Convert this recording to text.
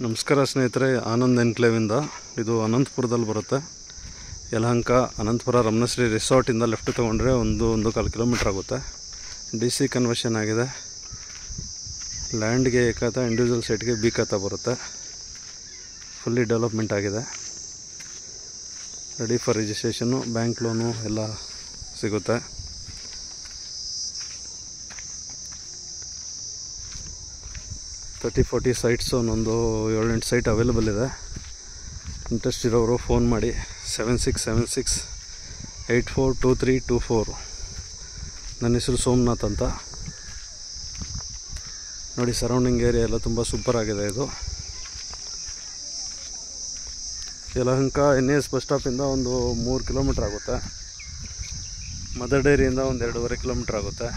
ನಮಸ್ಕಾರ ಸ್ನೇಹಿತರೆ, ಆನಂದ್ ಎನ್ಕ್ಲೇವಿಂದ. ಇದು ಅನಂತಪುರದಲ್ಲಿ ಬರುತ್ತೆ. ಯಲಹಂಕ ಅನಂತಪುರ ರಮಣಶ್ರೀ ರೆಸಾರ್ಟಿಂದ ಲೆಫ್ಟ್ ತೊಗೊಂಡ್ರೆ 1.25 ಕಿಲೋಮೀಟ್ರ್ ಆಗುತ್ತೆ. DC ಕನ್ವರ್ಷನ್ ಆಗಿದೆ. ಲ್ಯಾಂಡ್ಗೆ ಎ ಖಾತಾ, ಇಂಡಿವಿಜುವಲ್ ಸೈಟ್ಗೆ ಬಿ ಖಾತಾ ಬರುತ್ತೆ. ಫುಲ್ಲಿ ಡೆವಲಪ್ಮೆಂಟ್ ಆಗಿದೆ. Ready for registration, bank loan ಎಲ್ಲ ಸಿಗುತ್ತೆ. 30-40 ಸೈಟ್ಸು, ಒಂದೊಂದು 7-8 ಸೈಟ್ ಅವೈಲೇಬಲ್ ಇದೆ. ಇಂಟ್ರೆಸ್ಟ್ ಇರೋರು ಫೋನ್ ಮಾಡಿ 7676842324. ನನ್ನ ಹೆಸರು ಸೋಮನಾಥ್ ಅಂತ. ನೋಡಿ, ಸರೌಂಡಿಂಗ್ ಏರಿಯಾ ಎಲ್ಲ ತುಂಬ ಸೂಪರ್ ಆಗಿದೆ. ಇದು ಯಲಹಂಕ NAS ಬಸ್ ಸ್ಟಾಪಿಂದ ಒಂದು 3 ಕಿಲೋಮೀಟ್ರ್ ಆಗುತ್ತೆ. ಮದರ್ ಡೈರಿಯಿಂದ ಒಂದು 2.5 ಕಿಲೋಮೀಟ್ರ್ ಆಗುತ್ತೆ.